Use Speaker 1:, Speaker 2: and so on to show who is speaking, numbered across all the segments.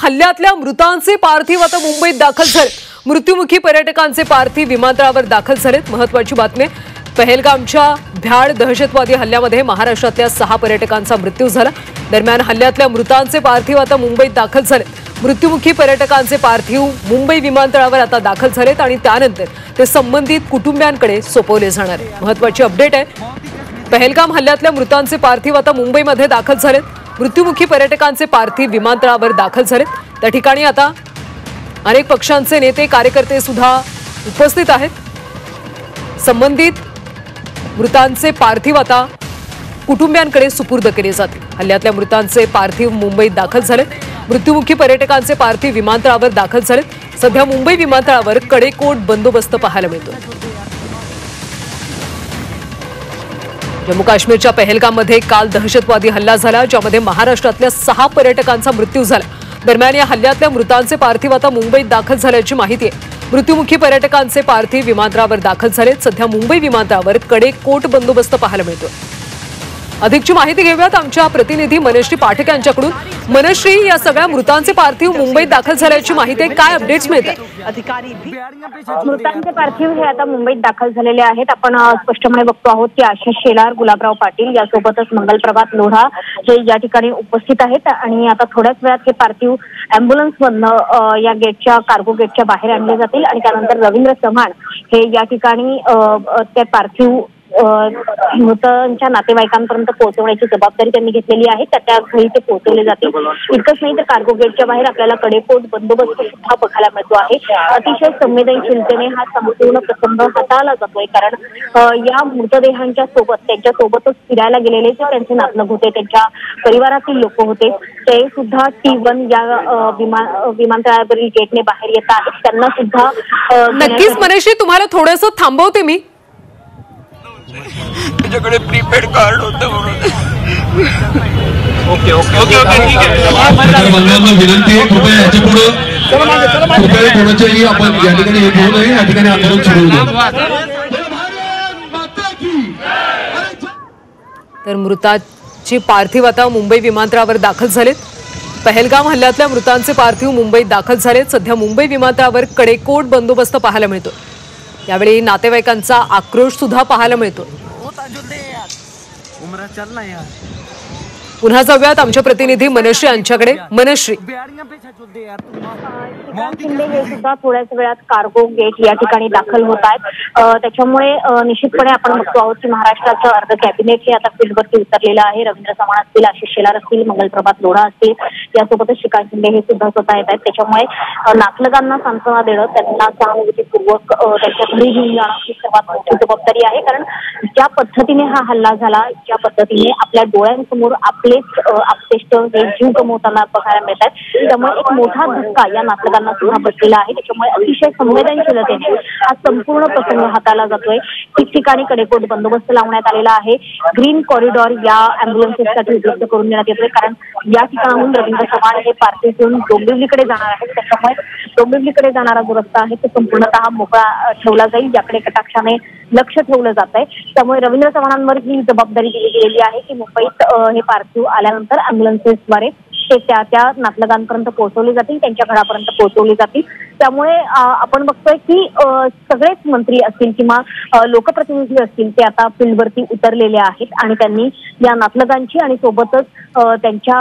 Speaker 1: हल्ल्यातल्या मृतांचे पार्थिव आता मुंबईत दाखल झाले। मृत्युमुखी पर्यटकांचे पार्थिव विमानतळावर दाखल झालेत। महत्त्वाची बातमी, पहलगामच्या भ्याड दहशतवादी हल्ल्यामध्ये महाराष्ट्रातल्या 6 पर्यटकांचा मृत्यू झाला। दरम्यान हल्ल्यातल्या मृतांचे पार्थिव आता मुंबईत दाखल झाले। मृत्युमुखी पर्यटकांचे पार्थिव मुंबई विमानतळावर आता दाखल झालेत आणि त्यानंतर ते संबंधित कुटुंबियांकडे सोपवले जाणार आहे। महत्त्वाची अपडेट आहे, पहलगाम हल्ल्यातल्या मृतांचे पार्थिव आता मुंबईमध्ये दाखल झालेत। मृत्युमुखी पर्यटकांचे पार्थिव विमानतळावर दाखल झालेत। त्या ठिकाणी आता अनेक पक्षांचे नेते कार्यकर्ते सुद्धा उपस्थित आहेत। संबंधित मृतांचे पार्थिव आता कुटुंबियांकडे सुपूर्द केले जातील। हल्ल्यातल्या मृतांचे पार्थिव मुंबईत दाखल झालेत। मृत्युमुखी पर्यटकांचे पार्थिव विमानतळावर दाखल झालेत। सध्या मुंबई विमानतळावर कडेकोट बंदोबस्त पाहायला मिळतो। जम्मू काश्मीरच्या पहलगाममध्ये काल दहशतवादी हल्ला झाला, ज्यामध्ये महाराष्ट्रातल्या 6 पर्यटकांचा मृत्यू झाला। दरम्यान या हल्ल्यातल्या मृतांचे पार्थिव आता मुंबईत दाखल झाल्याची माहिती आहे। मृत्युमुखी पर्यटकांचे पार्थिव विमानतळावर दाखल झालेत। सध्या मुंबई विमानतळावर कडेकोट बंदोबस्त पाहायला मिळतो। अधिकची माहिती घेऊयात आमच्या प्रतिनिधी मनश्री पाठक यांच्याकडून। मनश्री, या सगळ्या मृतांचे पार्थिव मुंबईत दाखल झाल्याची माहिती आहे, काय अपडेट्स मिळतात?
Speaker 2: अधिकारी मृतांचे पार्थिव हे आता मुंबईत दाखल झालेले आहेत। आपण स्पष्टपणे बघतो आहोत की आशिष शेलार, गुलाबराव पाटील यासोबतच मंगलप्रभात लोढा हे या ठिकाणी उपस्थित आहेत आणि आता थोड्याच वेळात हे पार्थिव अँब्युलन्समधनं या गेटच्या कार्गो गेटच्या बाहेर आणले जातील आणि त्यानंतर रवींद्र चव्हाण हे या ठिकाणी ते पार्थिव मृतांच्या नातेवाईकांपर्यंत पोहोचवण्याची जबाबदारी त्यांनी घेतलेली आहे। त्या घरी ते पोहोचवले जातील। इतकंच नाही तर कार्गो गेटच्या बाहेर आपल्याला कडेकोट बंदोबस्त सुद्धा बघायला मिळतो आहे। अतिशय संवेदनशीलतेने हा संपूर्ण प्रसंग हाताळला जातोय, कारण या मृतदेहांच्या सोबत त्यांच्या सोबतच फिरायला गेलेले जे त्यांचे नातलग होते, त्यांच्या परिवारातील लोक होते, ते सुद्धा T1 या विमानतळावरील गेटने बाहेर येत आहेत। त्यांना सुद्धा
Speaker 1: नक्कीच मनश्री, तुम्हाला थोडंसं थांबवते मी।
Speaker 3: माझ्याकडे प्रीपेड कार्ड होतं म्हणून। ओके
Speaker 4: ठीक आहे। मला विनंती आहे, कृपया याच्या पुढे कृपया कोणाच्याही आपण या ठिकाणी हे घेऊ नये, या ठिकाणी आंदोलन सुरू होईल।
Speaker 1: तर मृतांचे पार्थिव आता मुंबई विमानतळावर दाखल झालेत। पहलगाम हल्ल्यातल्या मृतांचे पार्थिव मुंबईत दाखल झालेत। सध्या मुंबई विमानतळावर कडेकोट बंदोबस्त पाहायला मिळतो। यावेळी नातेवाईकांचा आक्रोश सुद्धा पाहायला मिळतो। पुन्हा जाऊयात आमच्या प्रतिनिधी मनश्री यांच्याकडे। मनश्री,
Speaker 2: शिंदे हे सुद्धा थोड्याच वेळात कार्गो गेट या ठिकाणी दाखल होत आहेत। त्याच्यामुळे निश्चितपणे आपण बघतो आहोत की महाराष्ट्राचं अर्ध कॅबिनेट हे आता फील्डवरती उतरलेलं आहे। रवींद्र चव्हाण असतील, आशिष शेलार असतील, मंगलप्रभात लोढा असतील, यासोबतच श्रीकांत शिंदे हे सुद्धा स्वतः येत आहेत। त्याच्यामुळे नातलगांना सांत्वना देणं, त्यांना सहानुभूतीपूर्वक त्यांच्या घरी घेऊन जाणं ही सर्वात मोठी जबाबदारी आहे। कारण ज्या पद्धतीने हा हल्ला झाला, ज्या पद्धतीने आपल्या डोळ्यांसमोर आपलेच आपतेष्ट हे जीव गमावताना बघायला मिळतात, त्यामुळे एक मोठा धक्का या नातलगांना सुद्धा बसलेला आहे। त्याच्यामुळे अतिशय संवेदनशीलतेने हा संपूर्ण प्रसंग हाताळला जातोय। ठिकठिकाणी कडेकोट बंदोबस्त लावण्यात आलेला आहे। ग्रीन कॉरिडॉर या अँब्युलन्सेससाठी उपलब्ध करून देण्यात येतोय, कारण या ठिकाणाहून रवींद्र चव्हाण हे पार्थिव घेऊन डोंबिवलीकडे जाणार आहेत। त्याच्यामुळे डोंबिवलीकडे जाणारा जो रस्ता आहे तो संपूर्णतः मोकळा ठेवला जाईल, ज्याकडे कटाक्षाने लक्ष ठेवलं जात आहे। त्यामुळे रवींद्र चव्हाणांवर ही जबाबदारी दिली गेलेली आहे की मुंबईत हे पार्थिव आल्यानंतर अँब्युलन्सेसद्वारे ते त्या नातलगांपर्यंत पोहोचवले जातील, त्यांच्या घरापर्यंत पोहोचवले जातील। त्यामुळे आपण बघतोय की सगळेच मंत्री असतील किंवा लोकप्रतिनिधी असतील ते आता फील्डवरती उतरलेले आहेत आणि त्यांनी या नातलगांची आणि सोबतच त्यांच्या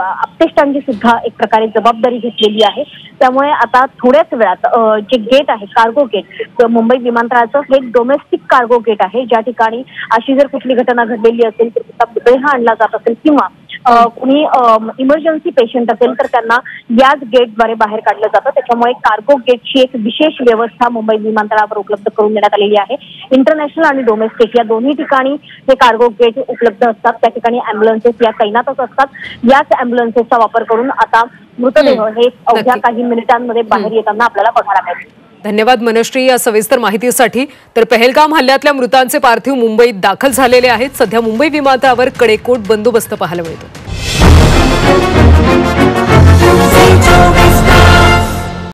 Speaker 2: आपतेष्टांची सुद्धा एक प्रकारे जबाबदारी घेतलेली आहे। त्यामुळे आता थोड्याच वेळात जे गेट आहे कार्गो गेट मुंबई विमानतळाचं, हे डोमेस्टिक कार्गो गेट आहे, ज्या ठिकाणी अशी जर कुठली घटना घडलेली असेल तर तिचा मृतदेह आणला जात असेल किंवा कुणी इमर्जन्सी पेशंट असेल तर त्यांना याच गेटद्वारे बाहेर काढलं जातं। त्याच्यामुळे कार्गो गेटची एक विशेष व्यवस्था मुंबई विमानतळावर उपलब्ध करून देण्यात आलेली आहे। इंटरनॅशनल आणि डोमेस्टिक या दोन्ही ठिकाणी हे कार्गो गेट उपलब्ध असतात। त्या ठिकाणी अँब्युलन्सेस या तैनातच असतात। याच अँब्युलन्सेसचा वापर करून आता मृतदेह हे अवघ्या काही मिनिटांमध्ये बाहेर येताना आपल्याला बघायला मिळतील।
Speaker 1: धन्यवाद मनश्री या सविस्तर माहितीसाठी। तर पहलगाम हल्ल्यातल्या मृतांचे पार्थिव मुंबईत दाखल झालेले आहेत। सध्या मुंबई विमानतळावर कडेकोट बंदोबस्त पाहायला मिळतो।